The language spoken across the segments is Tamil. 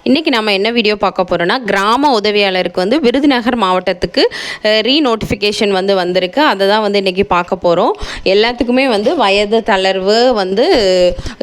இன்றைக்கி நம்ம என்ன வீடியோ பார்க்க போகிறோன்னா, கிராம உதவியாளருக்கு வந்து விருதுநகர் மாவட்டத்துக்கு ரீநோட்டிஃபிகேஷன் வந்திருக்கு. அதை தான் இன்றைக்கி பார்க்க போகிறோம். எல்லாத்துக்குமே வயது தளர்வு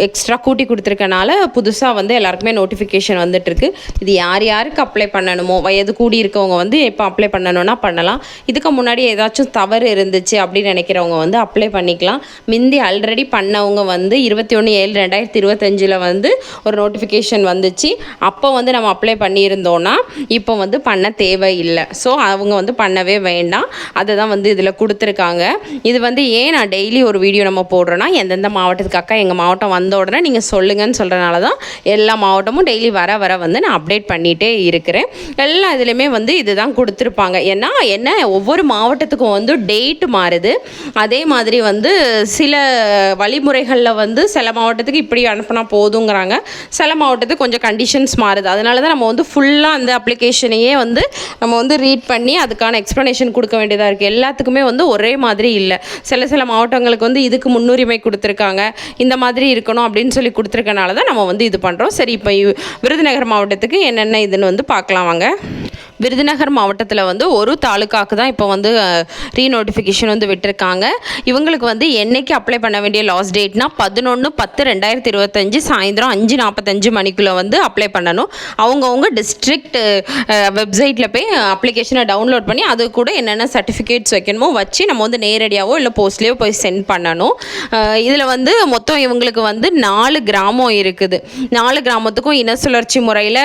எக்ஸ்ட்ரா கூட்டி கொடுத்துருக்கனால புதுசாக எல்லாருக்குமே நோட்டிஃபிகேஷன் வந்துட்டுருக்கு. இது யார் யாருக்கு அப்ளை பண்ணணுமோ, வயது கூடி இருக்கவங்க எப்போ அப்ளை பண்ணணும்னா பண்ணலாம். இதுக்கு முன்னாடி ஏதாச்சும் தவறு இருந்துச்சு அப்படின்னு நினைக்கிறவங்க அப்ளை பண்ணிக்கலாம். முந்தி ஆல்ரெடி பண்ணவங்க 21/7/2025 ஒரு நோட்டிஃபிகேஷன் வந்துச்சு. அப்போ நம்ம அப்ளை பண்ணியிருந்தோன்னா இப்போ பண்ண தேவையில்லை. ஸோ அவங்க பண்ணவே வேண்டாம். அதை தான் இதில் கொடுத்துருக்காங்க. இது ஏன் நான் டெய்லி ஒரு வீடியோ நம்ம போடுறோன்னா, எந்தெந்த மாவட்டத்துக்கு அக்கா எங்கள் மாவட்டம் வந்த உடனே நீங்கள் சொல்லுங்கன்னு சொல்கிறனால தான் எல்லா மாவட்டமும் டெய்லி வர நான் அப்டேட் பண்ணிகிட்டே இருக்கிறேன். எல்லா இதுலேயுமே இதுதான் கொடுத்துருப்பாங்க. ஏன்னா என்ன, ஒவ்வொரு மாவட்டத்துக்கும் டேட்டு மாறுது. அதே மாதிரி சில வழிமுறைகளில் சில மாவட்டத்துக்கு இப்படி அனுப்பினா போதுங்கிறாங்க, சில மாவட்டத்துக்கு கொஞ்சம் கண்டிஷன்ஸ் மாறுது. அதனால தான் நம்ம ஃபுல்லாக அந்த அப்ளிகேஷனையே நம்ம ரீட் பண்ணி அதுக்கான எக்ஸ்ப்ளனேஷன் கொடுக்க வேண்டியதாக இருக்குது. எல்லாத்துக்குமே ஒரே மாதிரி இல்லை. சில மாவட்டங்களுக்கு இதுக்கு முன்னுரிமை கொடுத்துருக்காங்க, இந்த மாதிரி இருக்கணும் அப்படின்னு சொல்லி கொடுத்துருக்கனால தான் நம்ம இது பண்ணுறோம். சரி, இப்போ விருதுநகர் மாவட்டத்துக்கு என்னென்ன இதுன்னு பார்க்கலாம் வாங்க. விருதுநகர் மாவட்டத்தில் ஒரு தாலுக்காவுக்கு தான் இப்போ ரீநோட்டிஃபிகேஷன் விட்டுருக்காங்க. இவங்களுக்கு என்னைக்கு அப்ளை பண்ண வேண்டிய லாஸ்ட் டேட்னா 11/10/2025 சாயந்தரம் 5:45 மணிக்குள்ளே அப்ளை பண்ணணும். அவங்கவுங்க டிஸ்ட்ரிக்ட் வெப்சைட்டில் போய் அப்ளிகேஷனை டவுன்லோட் பண்ணி அது கூட என்னென்ன சர்டிஃபிகேட்ஸ் வைக்கணுமோ வச்சு நம்ம நேரடியாகவோ இல்லை போஸ்ட்லேயோ போய் சென்ட் பண்ணணும். இதில் மொத்தம் இவங்களுக்கு 4 கிராமம் இருக்குது. 4 கிராமத்துக்கும் இன சுழற்சி முறையில்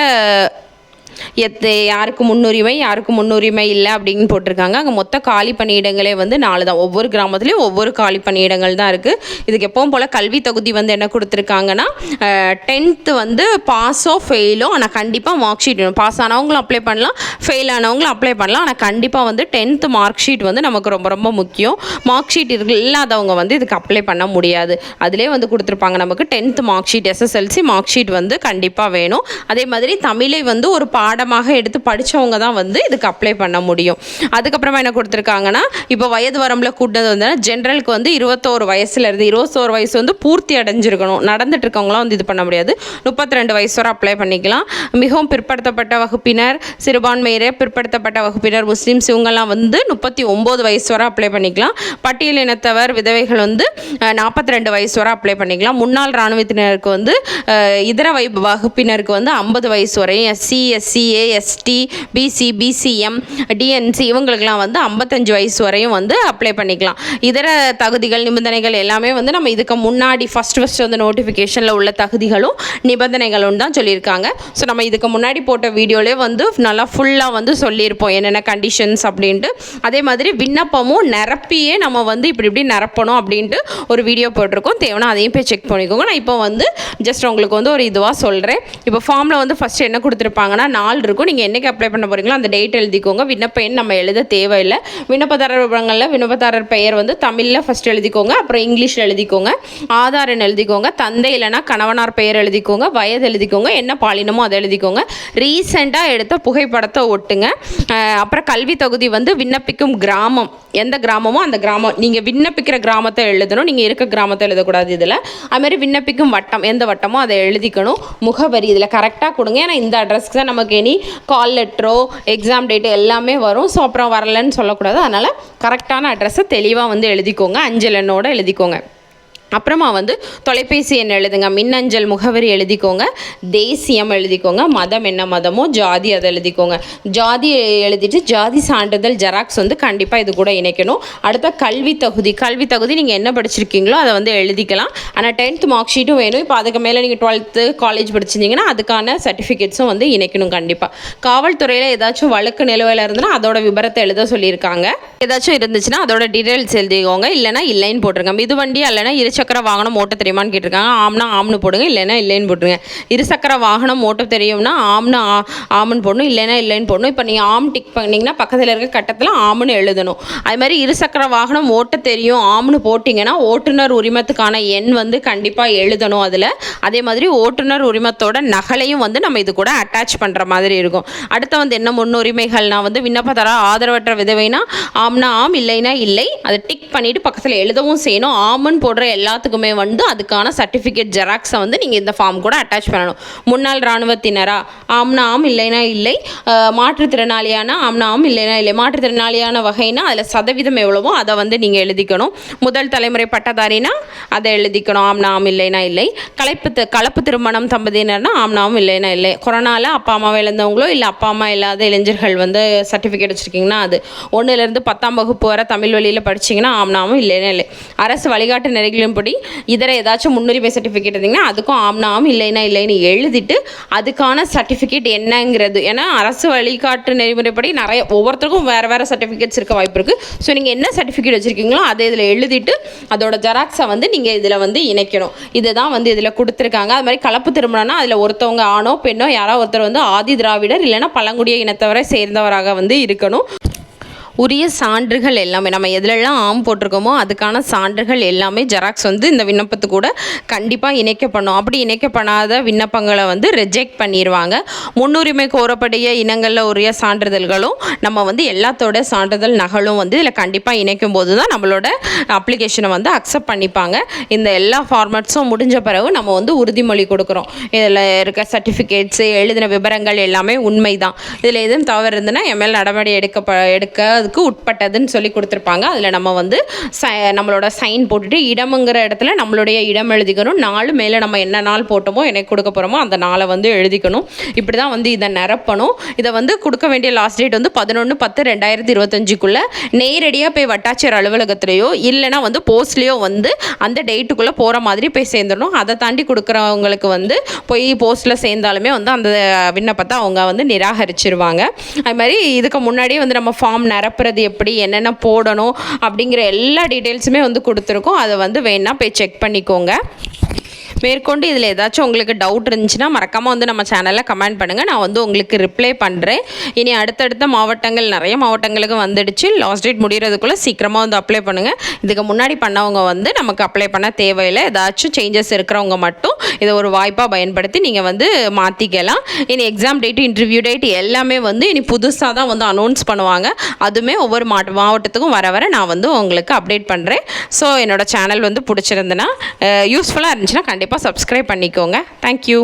யாருக்கு முன்னுரிமை இல்லை அப்படின்னு போட்டிருக்காங்க. அங்கே மொத்த காலி பணியிடங்களே 4 தான். ஒவ்வொரு கிராமத்துலேயும் ஒவ்வொரு காலி பணியிடங்கள் தான் இருக்குது. இதுக்கு எப்பவும் போல் கல்வி தகுதி என்ன கொடுத்துருக்காங்கன்னா, 10th பாஸோ ஃபெயிலோ, ஆனால் கண்டிப்பாக மார்க் ஷீட் வேணும். பாஸ் ஆனவங்களும் அப்ளை பண்ணலாம், ஃபெயில் ஆனவங்களும் அப்ளை பண்ணலாம். ஆனால் கண்டிப்பாக 10th மார்க் ஷீட் நமக்கு ரொம்ப ரொம்ப முக்கியம். மார்க் ஷீட் இல்லாதவங்க இதுக்கு அப்ளை பண்ண முடியாது. அதிலே கொடுத்துருப்பாங்க நமக்கு 10th mark sheet, SSLC mark sheet கண்டிப்பாக வேணும். அதே மாதிரி தமிழை ஒரு பாடமாக எடுத்து படித்தவங்க தான் இதுக்கு அப்ளை பண்ண முடியும். அதுக்கப்புறமா என்ன கொடுத்துருக்காங்கன்னா, இப்போ வயது வரம்பில் கூட்டினது ஜென்ரலுக்கு 21 வயசுலேருந்து 21 வயசு பூர்த்தி அடைஞ்சிருக்கணும். நடந்துட்டு இருக்கவங்களாம் இது பண்ண முடியாது. 32 வயசு வரை அப்ளை பண்ணிக்கலாம். மிகவும் பிற்படுத்தப்பட்ட வகுப்பினர், சிறுபான்மையினர், பிற்படுத்தப்பட்ட வகுப்பினர், முஸ்லீம்ஸ் இவங்கெல்லாம் 39 வயசு வரை அப்ளை பண்ணிக்கலாம். பட்டியல் இனத்தவர், விதவைகள் 42 வயசு வரை அப்ளை பண்ணிக்கலாம். முன்னாள் இராணுவத்தினருக்கு இதர வகுப்பினருக்கு 50 வயசு வரையும், SC, SCA, ST, BC, BCM, DNC இவங்களுக்கெல்லாம் 55 வயசு வரையும் அப்ளை பண்ணிக்கலாம். இதர தகுதிகள், நிபந்தனைகள் எல்லாமே நம்ம இதுக்கு முன்னாடி ஃபஸ்ட் நோட்டிஃபிகேஷனில் உள்ள தகுதிகளும் நிபந்தனைகளும் தான் சொல்லியிருக்காங்க. ஸோ நம்ம இதுக்கு முன்னாடி போட்ட வீடியோலே நல்லா ஃபுல்லாக சொல்லியிருப்போம் என்னென்ன கண்டிஷன்ஸ் அப்படின்ட்டு. அதே மாதிரி விண்ணப்பமும் நிரப்பியே நம்ம இப்படி நிரப்பணும் அப்படின்ட்டு ஒரு வீடியோ போட்டிருக்கோம். தேவைன்னா அதையும் போய் செக் பண்ணிக்கோங்க. நான் இப்போ ஜஸ்ட் உங்களுக்கு ஒரு இதுவாக சொல்கிறேன். இப்போ ஃபார்மில் ஃபஸ்ட்டு என்ன கொடுத்துருப்பாங்கன்னா, 4 இருக்கும். நீங்கள் என்றைக்கு அப்ளை பண்ண போகிறீங்களோ அந்த டேட் எழுதிக்கோங்க. விண்ணப்ப எண் நம்ம எழுத தேவையில்லை. விண்ணப்பதாரர் விவரங்களில் விண்ணப்பதாரர் பெயர் தமிழில் ஃபஸ்ட் எழுதிக்கோங்க, அப்புறம் இங்கிலீஷில் எழுதிக்கோங்க. ஆதார் எண் எழுதிக்கோங்க. தந்தை இல்லைனா கணவனார் பெயர் எழுதிக்கோங்க. வயது எழுதிக்கோங்க. என்ன பாலினமோ அதை எழுதிக்கோங்க. ரீசெண்டாக எடுத்த புகைப்படத்தை ஒட்டுங்க. அப்புறம் கல்வி தகுதி விண்ணப்பிக்கும் கிராமம், எந்த கிராமமோ அந்த கிராமம், நீங்கள் விண்ணப்பிக்கிற கிராமத்தை எழுதணும். நீங்கள் இருக்க கிராமத்தை எழுதக்கூடாது இதில். அதுமாதிரி விண்ணப்பிக்கும் வட்டம், எந்த வட்டமோ அதை எழுதிக்கணும். முகவரி இதில் கரெக்டாக கொடுங்க. ஏன்னா இந்த அட்ரஸ்க்கு தான் நமக்கு இனி கால் லெட்டரோ எக்ஸாம் டேட்டு எல்லாமே வரும். ஸோ அப்புறம் வரலன்னு சொல்லக்கூடாது. அதனால் கரெக்டான அட்ரஸை தெளிவாக எழுதிக்கோங்க. அஞ்சல் எண்ணோடு எழுதிக்கோங்க. அப்புறமா தொலைபேசி எண் எழுதுங்க. மின்னஞ்சல் முகவரி எழுதிக்கோங்க. தேசியம் எழுதிக்கோங்க. மதம் என்ன மதமோ, ஜாதி அதை எழுதிக்கோங்க. ஜாதி எழுதிட்டு ஜாதி சான்றிதழ் ஜெராக்ஸ் கண்டிப்பாக இது கூட இணைக்கணும். அடுத்த கல்வி தகுதி நீங்கள் என்ன படிச்சிருக்கீங்களோ அதை எழுதிக்கலாம். ஆனால் 10th மார்க் ஷீட்டும் வேணும். இப்போ அதுக்கு மேலே நீங்கள் 12th காலேஜ் படிச்சிருந்தீங்கன்னா அதுக்கான சர்டிஃபிகேட்ஸும் இணைக்கணும் கண்டிப்பாக. காவல்துறையில் ஏதாச்சும் வழக்கு நிலுவையில் இருந்ததுன்னா அதோட விபரத்தை எழுத சொல்லியிருக்காங்க. ஏதாச்சும் இருந்துச்சுன்னா அதோட டீட்டெயில்ஸ் எழுதிக்கோங்க. இல்லைனா இல்லைன்னு போட்டிருங்க. மிதுவண்டி இல்லைனா இருசக்கர வாகனம் ஓட்ட தெரியுமான்னு கேட்டிருக்காங்க. ஆம்னா ஆம்னு போடுங்க, இல்லைன்னா இல்லைன்னு போட்டுருங்க. இருசக்கர வாகனம் ஓட்ட தெரியும்னா ஆம்னா ஆம்னு போடணும், இல்லைன்னா இல்லைன்னு போடணும். இப்போ நீங்கள் ஆம் டிக் பண்ணிங்கன்னா பக்கத்தில் இருக்க கட்டத்தில் ஆம்னு எழுதணும். அது மாதிரி இருசக்கர வாகனம் ஓட்ட தெரியும் ஆம்னு போட்டிங்கன்னா ஓட்டுநர் உரிமத்துக்கான எண் கண்டிப்பாக எழுதணும் அதில். அதே மாதிரி ஓட்டுநர் உரிமத்தோட நகலையும் நம்ம இது கூட அட்டாச் பண்ணுற மாதிரி இருக்கும். அடுத்த என்ன முன்னுரிமைகள்னா விண்ணப்பதார ஆதரவற்ற விதவைனா ஆம்னா ஆம், இல்லைன்னா இல்லை. அதை டிக் பண்ணிவிட்டு பக்கத்தில் எழுதவும் செய்யணும். ஆம்னு போடுற எல்லாத்துக்குமே வந்து அதுக்கான சர்டிஃபிகேட் ஜெராக்ஸை வந்து நீங்கள் இந்த ஃபார்ம் கூட அட்டாச் பண்ணணும். முன்னாள் இராணுவத்தினரா? ஆம்னா ஆம், இல்லைனா இல்லை. மாற்றுத்திறனாளியானா? ஆம்னா ஆம், இல்லைனா இல்லை. மாற்றுத்திறனாளியான வகைனா அதில் சதவீதம் எவ்வளவோ அதை வந்து நீங்கள் எழுதிக்கணும். முதல் தலைமுறை பட்டதாரினா அதை எழுதிக்கணும், ஆம்னா ஆம், இல்லைனா இல்லை. கலப்பு திருமணம் தம்பதியினர்னா ஆம்னா ஆம், இல்லைனா இல்லை. கொரோனாவில் அப்பா அம்மாவை இழந்தவங்களோ இல்லை அப்பா அம்மா இல்லாத இளைஞர்கள் வந்து சர்டிஃபிகேட் வச்சுருக்கீங்கன்னா அது 1லேருந்து 10ஆம் வகுப்பு வரை தமிழ் வழியில் படிச்சிங்கன்னா ஆம்னாவும், இல்லைனா இல்லை. அரசு வழிகாட்டு நெறிகளின்படி இதர ஏதாச்சும் முன்னுரிமை சர்டிஃபிகேட் இருந்தீங்கன்னா அதுக்கும் ஆம்னாவும், இல்லைனா இல்லைன்னு எழுதிட்டு அதுக்கான சர்டிஃபிகேட் என்னங்கிறது, ஏன்னா அரசு வழிகாட்டு நெறிமுறைப்படி நிறைய ஒவ்வொருத்தருக்கும் வேறு வேறு சர்டிஃபிகேட்ஸ் இருக்க வாய்ப்பு இருக்குது. ஸோ நீங்கள் என்ன சர்டிஃபிகேட் வச்சுருக்கீங்களோ அதை இதில் எழுதிட்டு அதோட ஜெராக்ஸை வந்து நீங்கள் இதில் வந்து இணைக்கணும். இதுதான் வந்து இதில் கொடுத்துருக்காங்க. அது மாதிரி கலப்பு திருமணம்னா அதில் ஒருத்தவங்க ஆணோ பெண்ணோ யாரோ ஒருத்தர் வந்து ஆதி திராவிடர் இல்லைன்னா பழங்குடிய இனத்தவரை சேர்ந்தவராக வந்து இருக்கணும். உரிய சான்றுகள் எல்லாமே நம்ம எதுலெல்லாம் ஆம் போட்டிருக்கோமோ அதுக்கான சான்றுகள் எல்லாமே ஜெராக்ஸ் வந்து இந்த விண்ணப்பத்து கூட கண்டிப்பாக இணைக்கப்படணும். அப்படி இணைக்கப்படாத விண்ணப்பங்களை வந்து ரிஜெக்ட் பண்ணிடுவாங்க. முன்னுரிமை கோரப்படிய இனங்களில் உரிய சான்றிதழ்களும் நம்ம வந்து எல்லாத்தோட சான்றிதழ் நகலும் வந்து இதில் கண்டிப்பாக இணைக்கும் போது தான் நம்மளோட அப்ளிகேஷனை வந்து அக்செப்ட் பண்ணிப்பாங்க. இந்த எல்லா ஃபார்மேட்ஸும் முடிஞ்ச பிறகு நம்ம வந்து உறுதிமொழி கொடுக்குறோம். இதில் இருக்க சர்டிஃபிகேட்ஸு எழுதின விவரங்கள் எல்லாமே உண்மை தான். இதில் எதுவும் தவறு இருந்ததுன்னா எம்எல் நடவடிக்கை எடுக்க அதுக்கு உட்பட்டதுன்னு சொல்லி கொடுத்துருப்பாங்க. அதில் நம்ம வந்து நம்மளோட சைன் போட்டுட்டு இடம்ங்கிற இடத்துல நம்மளுடைய இடம் எழுதிக்கணும். நாள் மேலே நம்ம என்ன நாள் போட்டோமோ எனக்கு கொடுக்க போகிறோமோ அந்த நாளை வந்து எழுதிக்கணும். இப்படி தான் வந்து இதை நிரப்பணும். இதை வந்து கொடுக்க வேண்டிய லாஸ்ட் டேட் வந்து 11/10/2025 நேரடியாக போய் வட்டாட்சியர் அலுவலகத்திலையோ இல்லைனா வந்து போஸ்ட்லேயோ வந்து அந்த டேட்டுக்குள்ளே போகிற மாதிரி போய் சேர்ந்துடணும். அதை தாண்டி கொடுக்குறவங்களுக்கு வந்து போய் போஸ்ட்டில் சேர்ந்தாலுமே வந்து அந்த விண்ணப்பத்தை அவங்க வந்து நிராகரிச்சிருவாங்க. அது மாதிரி இதுக்கு முன்னாடியே வந்து நம்ம ஃபார்ம் நிரப்புறது எப்படி, என்னென்ன போடணும் அப்படிங்கிற எல்லா டீட்டெயில்ஸுமே வந்து கொடுத்துருக்கோம். அதை வந்து வேணா போய் செக் பண்ணிக்கோங்க. மேற்கொண்டு இதில் ஏதாச்சும் உங்களுக்கு டவுட் இருந்துச்சுன்னா மறக்காமல் வந்து நம்ம சேனலில் கமெண்ட் பண்ணுங்கள். நான் வந்து உங்களுக்கு ரிப்ளை பண்ணுறேன். இனி அடுத்தடுத்த மாவட்டங்கள் நிறைய மாவட்டங்களுக்கு வந்துடுச்சு. லாஸ்ட் டேட் முடிகிறதுக்குள்ளே சீக்கிரமாக வந்து அப்ளை பண்ணுங்கள். இதுக்கு முன்னாடி பண்ணவங்க வந்து நமக்கு அப்ளை பண்ண தேவையில்லை. ஏதாச்சும் சேஞ்சஸ் இருக்கிறவங்க மட்டும் இதை ஒரு வாய்ப்பாக பயன்படுத்தி நீங்கள் வந்து மாற்றிக்கலாம். இனி எக்ஸாம் டேட்டு, இன்டர்வியூ டேட் எல்லாமே வந்து இனி புதுசாக தான் வந்து அனௌன்ஸ் பண்ணுவாங்க. அதுவுமே ஒவ்வொரு மாவட்டத்துக்கும் வர நான் வந்து உங்களுக்கு அப்டேட் பண்ணுறேன். ஸோ என்னோடய சேனல் வந்து பிடிச்சிருந்துன்னா யூஸ்ஃபுல்லாக இருந்துச்சுன்னா கண்டிப்பாக சப்ஸ்கிரைப் பண்ணிக்கோங்க. தேங்க்யூ.